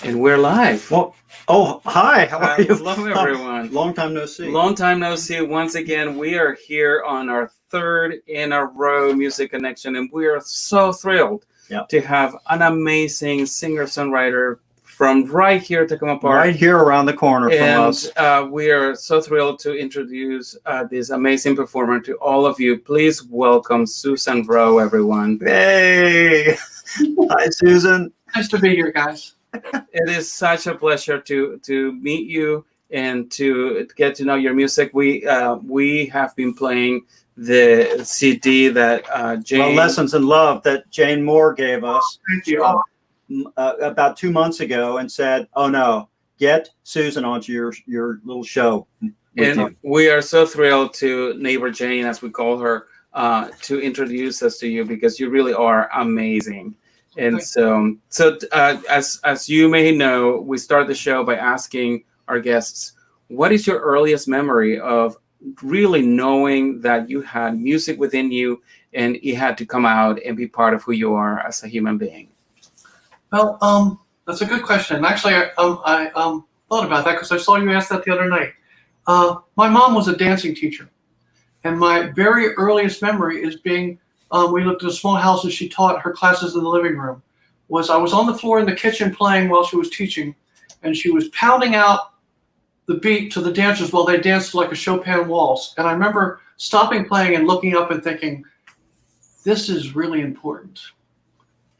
And we're live. Well, hi. How are you? Hello, everyone. Long time no see. Long time no see. Once again, we are here on our third in a row music connection, and we are so thrilled to have an amazing singer-songwriter from right here at Takoma Park. Right here around the corner from us. We are so thrilled to introduce this amazing performer to all of you. Please welcome Susan Rowe, everyone. Hey! Hi, Susan. Nice to be here, guys. It is such a pleasure to meet you and to get to know your music. We have been playing the CD that Jane... Lessons in Love that Jane Moore gave us. Thank you. About 2 months ago and said, oh no, get Susan onto your little show. And we are so thrilled to neighbor Jane, as we call her, to introduce us to you because you really are amazing. And so as you may know, we start the show by asking our guests, what is your earliest memory of really knowing that you had music within you and it had to come out and be part of who you are as a human being? Well, that's a good question. Actually, I thought about that because I saw you ask that the other night. My mom was a dancing teacher, and my very earliest memory is being we lived in a small house and she taught her classes in the living room. I was on the floor in the kitchen playing while she was teaching, and she was pounding out the beat to the dancers while they danced like a Chopin waltz. And I remember stopping playing and looking up and thinking, this is really important.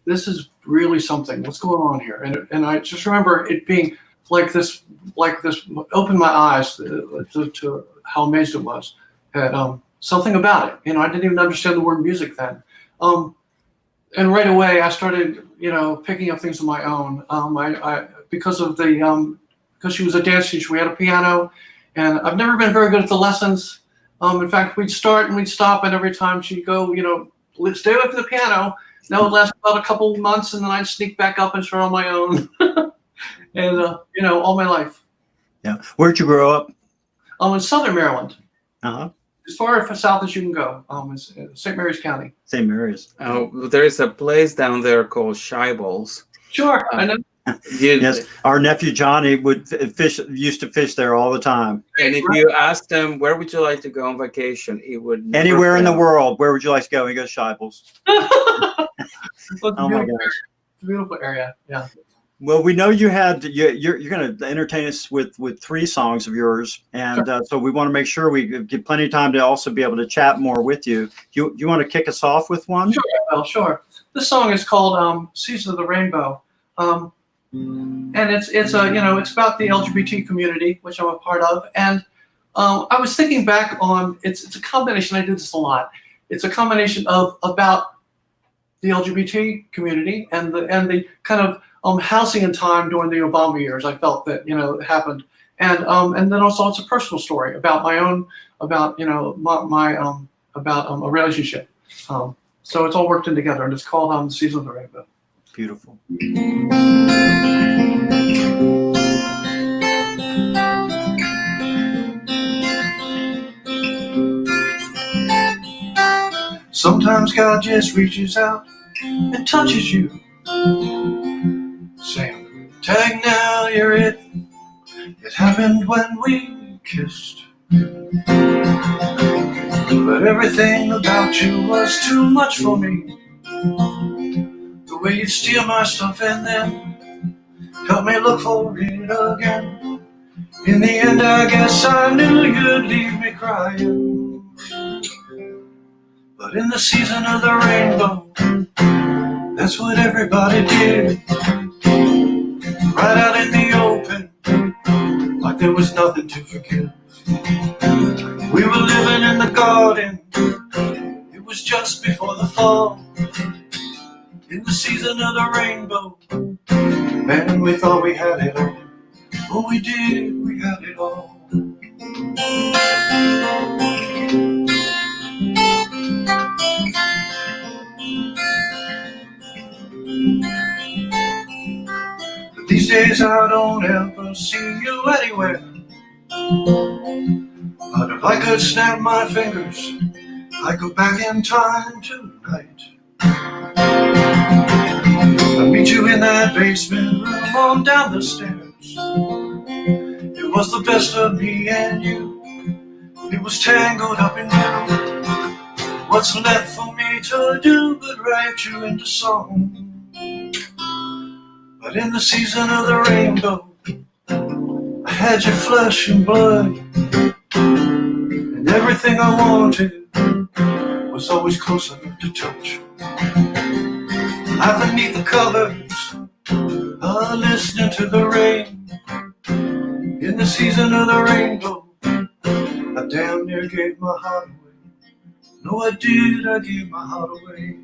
This is really something. What's going on here? And I just remember it being like this, opened my eyes to how amazed it was at something about it. I didn't even understand the word music then. And right away I started, picking up things on my own. Because she was a dance teacher, we had a piano, and I've never been very good at the lessons. In fact, we'd start and we'd stop, and every time she'd go, stay away from the piano. That would last about a couple months, and then I'd sneak back up and start on my own. And, all my life. Yeah. Where'd you grow up? In Southern Maryland. Uh-huh. As far south as you can go. It's St. Mary's County. St. Mary's. Oh, there is a place down there called Shibbles. Sure, I know. Yes, our nephew Johnny used to fish there all the time. And if you asked him, where would you like to go on vacation? He would anywhere in the world. Where would you like to go? He goes, Shibbles. Oh my gosh. Beautiful area, yeah. Well, we know you're going to entertain us with 3 songs of yours, and so we want to make sure we give plenty of time to also be able to chat more with you. You want to kick us off with one? Sure, well, sure. This song is called "Season of the Rainbow," and it's about the LGBT community, which I'm a part of. And I was thinking back on it's a combination. I do this a lot. It's a combination of about the LGBT community and the kind of housing and time during the Obama years. I felt that it happened, and then also it's a personal story about my own about a relationship. So it's all worked in together, and it's called "The Season of the Rainbow." Beautiful. Sometimes God just reaches out and touches you, saying, "Tag now, you're it. It happened when we kissed. But everything about you was too much for me. The way you'd steal my stuff and then help me look for it again. In the end, I guess I knew you'd leave me crying. But in the season of the rainbow, that's what everybody did. Right out in the open, like there was nothing to forgive. We were living in the garden, it was just before the fall. In the season of the rainbow, and we thought we had it all. Oh, we did, we had it all. But these days I don't ever see you anywhere. But if I could snap my fingers, I'd go back in time tonight. I'd meet you in that that basement room on down the stairs. It was the best of me and you. It was tangled up in you. What's left for me to do but write you into song? But in the season of the rainbow, I had your flesh and blood, and everything I wanted was always close enough to touch. Underneath the covers, listening to the rain. In the season of the rainbow, I damn near gave my heart away. No, I did, I gave my heart away.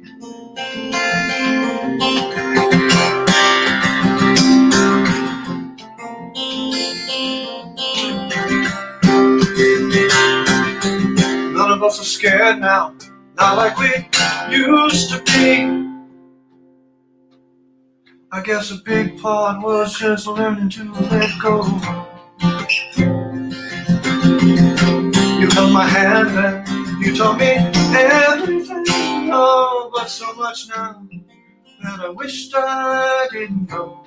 None of us are scared now, not like we used to be. I guess a big part was just learning to let go. You held my hand and you taught me everything, oh, but so much now that I wished I didn't know.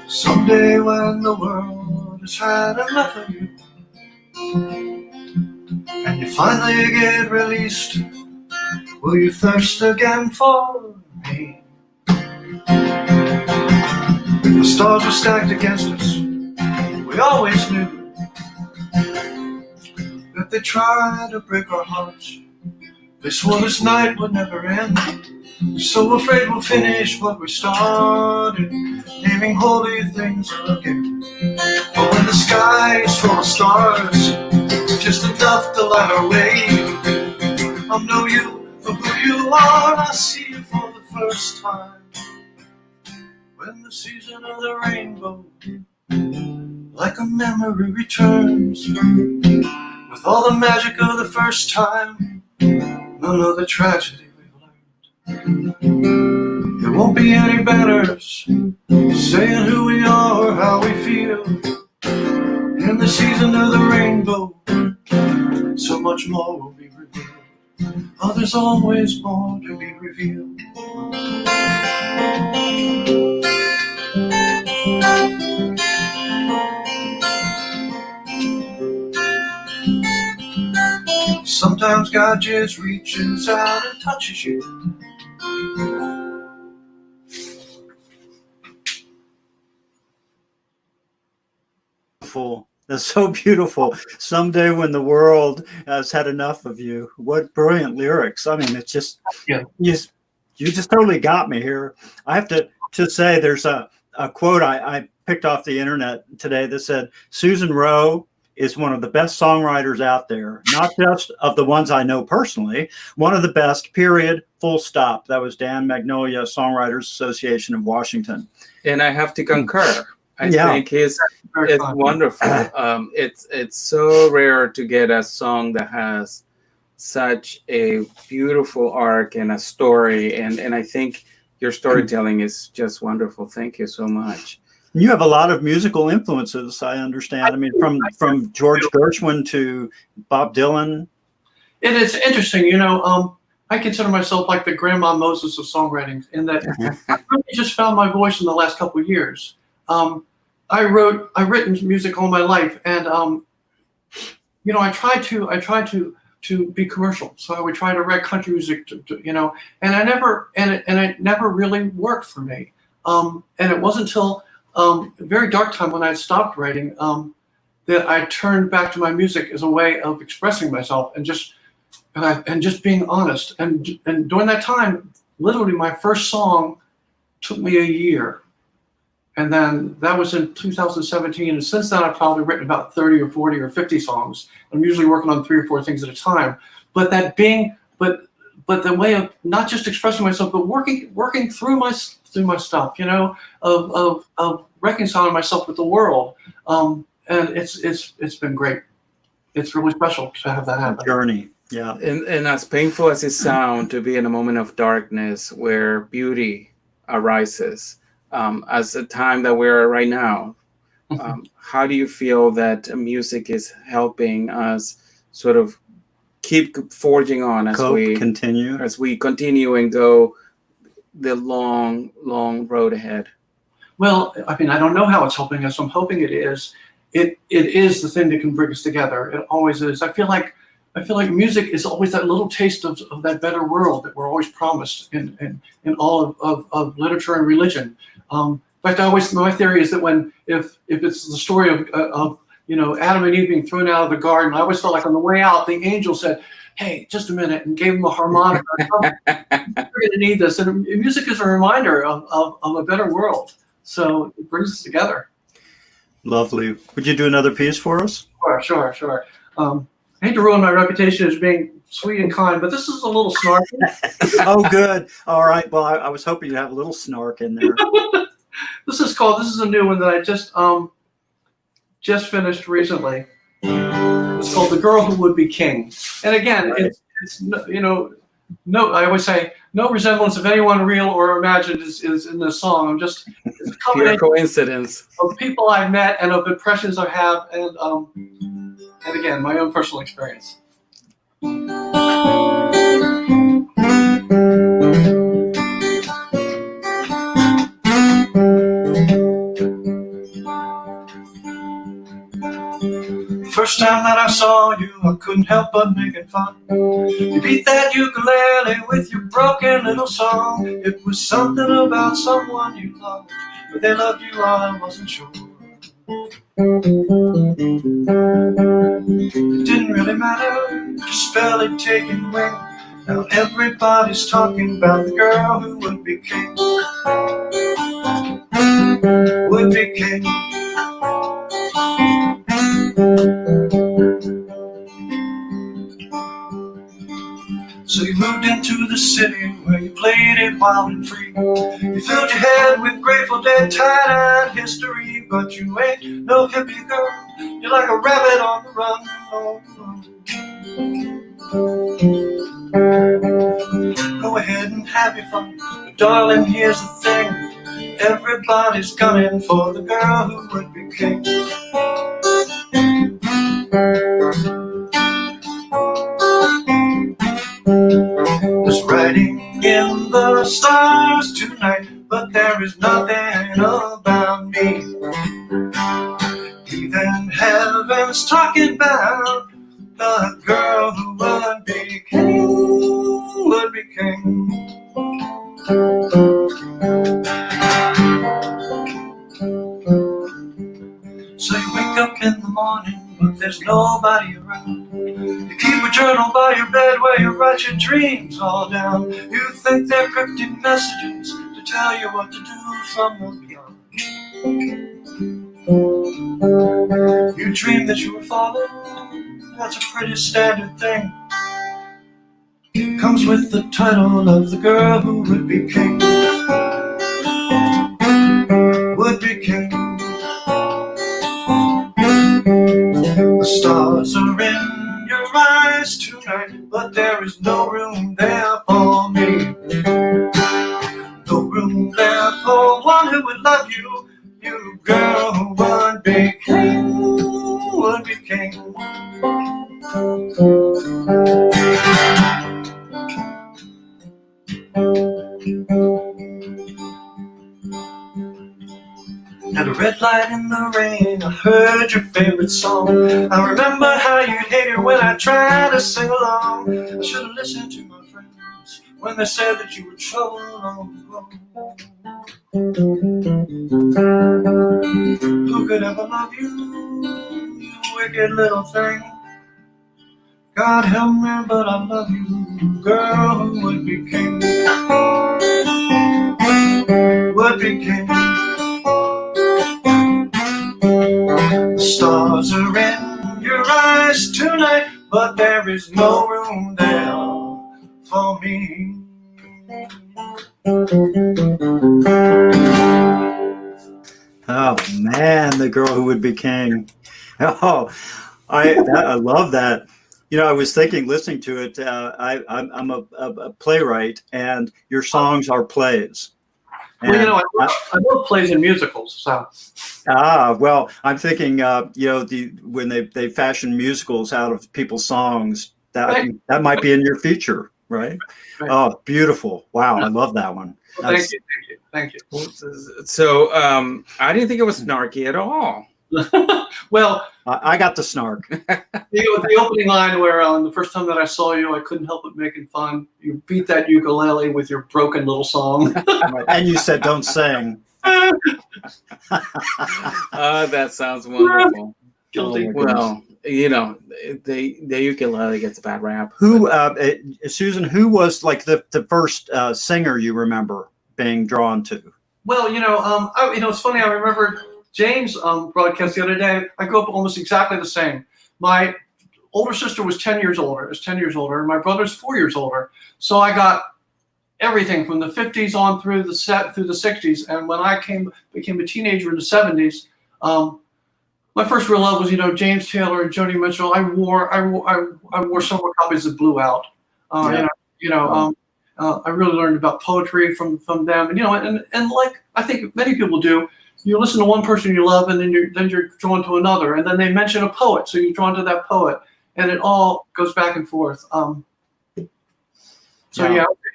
Someday when the world has had enough of you, and you finally get released, will you thirst again for me? The stars were stacked against us. We always knew that they tried to break our hearts. They swore this night would never end. So afraid we'll finish what we started, naming holy things again. But when the sky is full of stars, just enough to light our way, I'll know you for who you are. I see you for the first time. When the season of the rainbow, like a memory returns, with all the magic of the first time, none of the tragedy we've learned. There won't be any banners saying who we are or how we feel. In the season of the rainbow, so much more will be revealed. Oh, there's always more to be revealed. Sometimes God just reaches out and touches you. That's so beautiful. Someday when the world has had enough of you. What brilliant lyrics. I mean, it's just, Yeah. you just totally got me here. I have to say there's a quote I picked off the internet today that said, Susan Rowe is one of the best songwriters out there, not just of the ones I know personally, one of the best, period, full stop. That was Dan Magnolia, Songwriters Association of Washington. And I have to concur. I think it's wonderful. It's so rare to get a song that has such a beautiful arc and a story. And I think your storytelling is just wonderful. Thank you so much. You have a lot of musical influences, I understand. I mean, from George Gershwin to Bob Dylan. It is interesting, I consider myself like the Grandma Moses of songwriting, in that I really just found my voice in the last couple of years. I've written music all my life, and I tried to be commercial. So I would try to write country music, and it never really worked for me. And it wasn't until a very dark time when I stopped writing that I turned back to my music as a way of expressing myself and just being honest. And during that time, literally my first song took me a year. And then that was in 2017. And since then, I've probably written about 30 or 40 or 50 songs. I'm usually working on 3 or 4 things at a time. But but the way of not just expressing myself, but working through my stuff, of reconciling myself with the world. And it's been great. It's really special to have that happen. Journey. Yeah. And as painful as it sounds to be in a moment of darkness where beauty arises, as the time that we're right now, how do you feel that music is helping us sort of keep forging on as we continue and go the long road ahead? Well, I mean, I don't know how it's helping us. I'm hoping it is. It is the thing that can bring us together. It always is. I feel like music is always that little taste of that better world that we're always promised in all of literature and religion. In fact, my theory is that if it's the story of Adam and Eve being thrown out of the garden, I always felt like on the way out, the angel said, "Hey, just a minute," and gave them a harmonica. You're going to need this. And music is a reminder of a better world. So it brings us together. Lovely. Would you do another piece for us? Sure. I hate to ruin my reputation as being sweet and kind, but this is a little snarky. Oh, good. All right. Well, I was hoping you'd have a little snark in there. This is a new one that I just finished recently. It's called "The Girl Who Would Be King." And again, right. it's I always say no resemblance of anyone real or imagined is in this song. It's a Pure coincidence of people I've met and of impressions I have, and again, my own personal experience. First time that I saw you, I couldn't help but making fun. You beat that ukulele with your broken little song. It was something about someone you loved, but they loved you, I wasn't sure. It didn't really matter, just barely taking wing. Now everybody's talking about the girl who would be king. Would be king. So you moved into the city where you played it wild and free. You filled your head with Grateful Dead, tie-dye history, but you ain't no hippie girl. You're like a rabbit on the run. Go ahead and have your fun, but darling, here's the thing. Everybody's gunning for the girl who would be king. There's writing in the stars tonight, but there is nothing about me. Even heaven's talking about the girl who would be king, would be king. So you wake up in the morning, but there's nobody around. You keep a journal by your bed where you write your dreams all down. You think they're cryptic messages to tell you what to do from the beyond. You dream that you were falling, that's a pretty standard thing. It comes with the title of the girl who would be king. Would be king. The stars are in your eyes tonight, but there is no room there for me. No room there for one who would love you. You girl who would be king, would be king. At a red light in the rain, I heard your favorite song. I remember how you hated when I tried to sing along. I should have listened to my friends when they said that you were trouble on the road. Who could ever love you, you wicked little thing? God help me, but I love you, girl who would be king. Would be king. The stars are in your eyes tonight, but there is no room there for me. Oh man, the girl who would be king. Oh, I love that. You know, I was thinking, listening to it. I'm a playwright, and your songs are plays. Well, And I love plays and musicals. So well, I'm thinking, when they fashion musicals out of people's songs, right, that might be in your future, right? right. Oh, beautiful! Wow, I love that one. Well, thank you. So I didn't think it was snarky at all. Well, I got the snark. the opening line where the first time that I saw you, I couldn't help but making fun. You beat that ukulele with your broken little song. And you said, "Don't sing." That sounds wonderful. Guilty. Oh, Well, the ukulele gets a bad rap. Who, Susan? Who was like the first singer you remember being drawn to? Well, it's funny. I remember James broadcast the other day. I grew up almost exactly the same. My older sister was 10 years older. And my brother's 4 years older. So I got everything from the 50s on through the 60s. And when I became a teenager in the 70s, my first real love was, James Taylor and Joni Mitchell. I wore several copies of Blue Out. I really learned about poetry from them. And like I think many people do, you listen to one person you love, and then you're drawn to another, and then they mention a poet, so you're drawn to that poet, and it all goes back and forth. I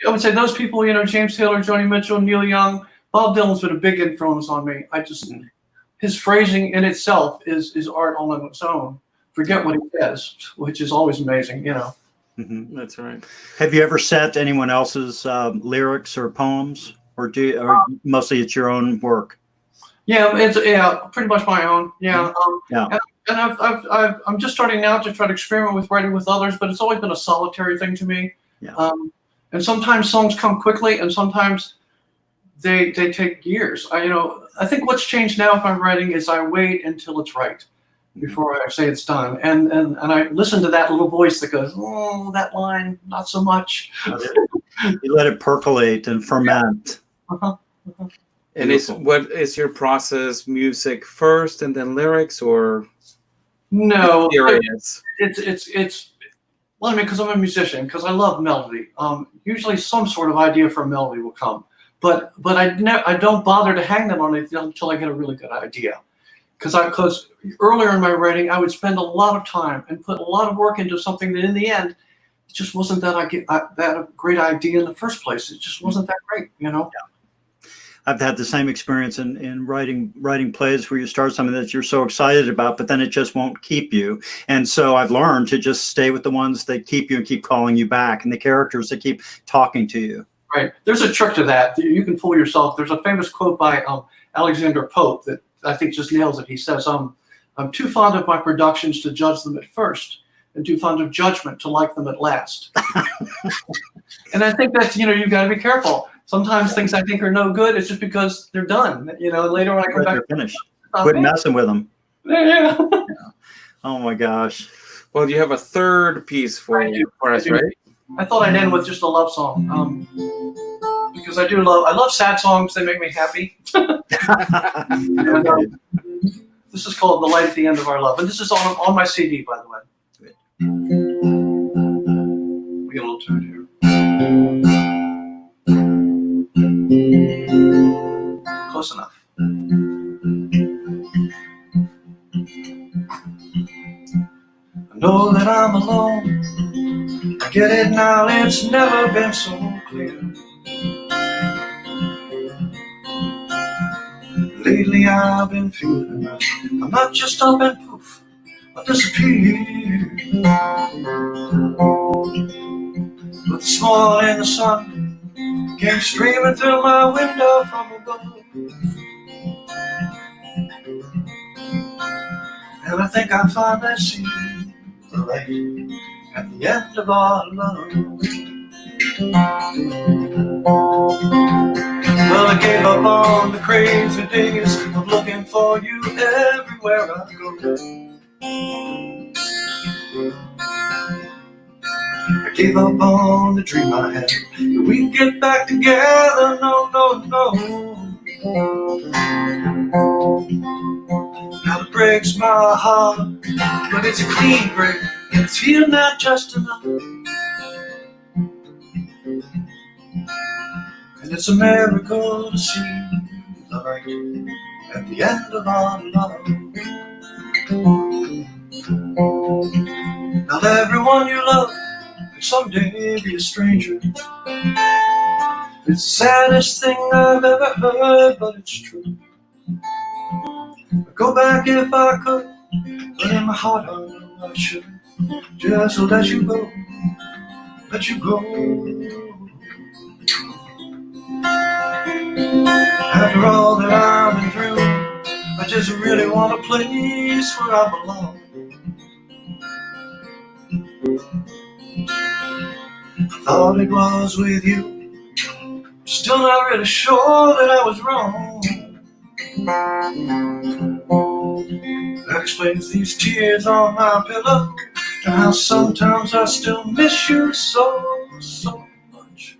would say those people, James Taylor, Joni Mitchell, Neil Young, Bob Dylan's been a big influence on me. His phrasing in itself is art all on its own. Forget what he says, which is always amazing, Mm-hmm. That's right. Have you ever set anyone else's lyrics or poems, or mostly it's your own work? Yeah, it's pretty much my own. Yeah. Yeah. And I'm just starting now to try to experiment with writing with others, but it's always been a solitary thing to me. Yeah. And sometimes songs come quickly, and sometimes they take years. I think what's changed now if I'm writing is I wait until it's right before I say it's done, and I listen to that little voice that goes, oh, that line, not so much. You let it percolate and ferment. Uh-huh. And what is your process? Music first and then lyrics, or no? Curious. It's well, I mean, because I'm a musician, because I love melody. Usually, some sort of idea for a melody will come, but I don't bother to hang them on it until I get a really good idea. Because earlier in my writing, I would spend a lot of time and put a lot of work into something that, in the end, it just wasn't that a great idea in the first place. It just wasn't that great, Yeah. I've had the same experience in writing plays where you start something that you're so excited about, but then it just won't keep you. And so I've learned to just stay with the ones that keep you and keep calling you back, and the characters that keep talking to you. Right. There's a trick to that. You can fool yourself. There's a famous quote by Alexander Pope that I think just nails it. He says, I'm too fond of my productions to judge them at first, and too fond of judgment to like them at last. And I think that, you've got to be careful. Sometimes things I think are no good, it's just because they're done. Later on I come back. They're finished. Quit messing with them. Yeah. Oh my gosh. Well, you have a third piece for us, right? I thought I'd end with just a love song. Because I love sad songs. They make me happy. And, this is called "The Light at the End of Our Love," and this is on my CD, by the way. We get a little tune here. Close enough. I know that I'm alone. I get it now. It's never been so clear. Lately I've been feeling I'm not just up and poof, I disappear. But this morning the sun came streaming through my window from above, and I think I finally see the light at the end of our love. Well, I gave up on the crazy days of looking for you everywhere I go. I gave up on the dream I had that we'd get back together. No, no, no. Now it breaks my heart, but it's a clean break, and it's feeling not just enough. And It's a miracle to see the light at the end of our love. Not everyone you love could someday be a stranger. It's the saddest thing I've ever heard, but it's true. I'd go back if I could, but in my heart I know I should. Just let you go, let you go. After all that I've been through, I just really want a place where I belong. I thought it was with you, still not really sure that I was wrong. That explains these tears on my pillow, and how sometimes I still miss you so, so much.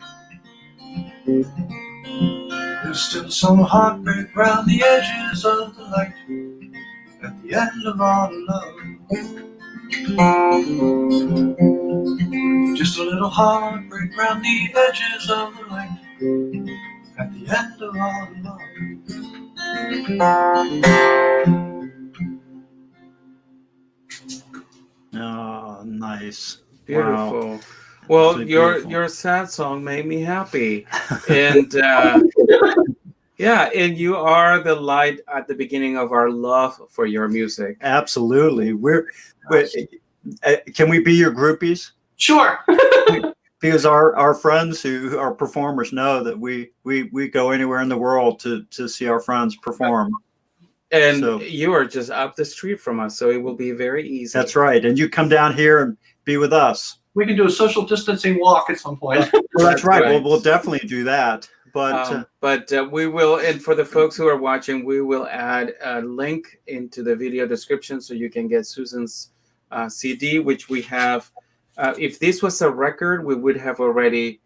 There's still some heartbreak round the edges of the light at the end of our love. Just a little heartbreak round the edges of the light at the end of our love. Oh, nice. Beautiful. Wow. Well, Absolutely your beautiful. sad song made me happy, and yeah, and you are the light at the beginning of our love for your music. Absolutely. Can we be your groupies? Sure. Because our friends who are performers know that we go anywhere in the world to see our friends perform. And So- you are just up the street from us, so it will be very easy. That's right. And you come down here and be with us. We can do a social distancing walk at some point. Well, that's right. right. We'll definitely do that. But We will, and for the folks who are watching, we will add a link into the video description so you can get Susan's CD, which we have. If this was a record, we would have already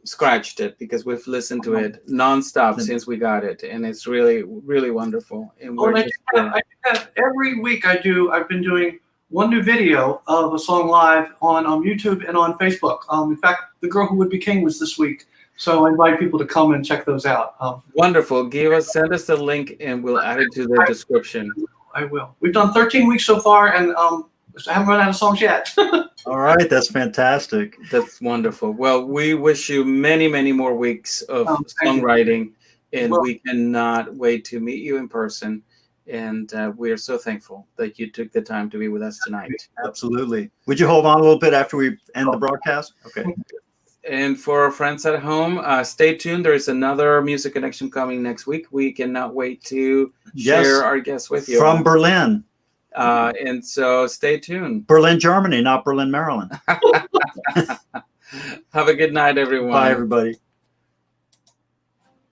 scratched it because we've listened to it nonstop since we got it, and it's really, really wonderful. And we're I have every week I've been doing one new video of a song live on YouTube and on Facebook. In fact, The Girl Who Would Be King was this week. So I invite people to come and check those out. Wonderful. Send us the link and we'll add it to the description. I will. We've done 13 weeks so far, and I haven't run out of songs yet. all right, that's fantastic. That's wonderful. Well, we wish you many, many more weeks of Thank you. songwriting, and Well- we cannot wait to meet you in person. And we are so thankful that you took the time to be with us tonight. Absolutely. Would you hold on a little bit after we end the broadcast? Okay. And for our friends at home, stay tuned. There is another Music Connection coming next week. We cannot wait to Yes. share our guests with you. From Berlin. And so stay tuned. Berlin, Germany, not Berlin, Maryland. Have a good night, everyone. Bye, everybody.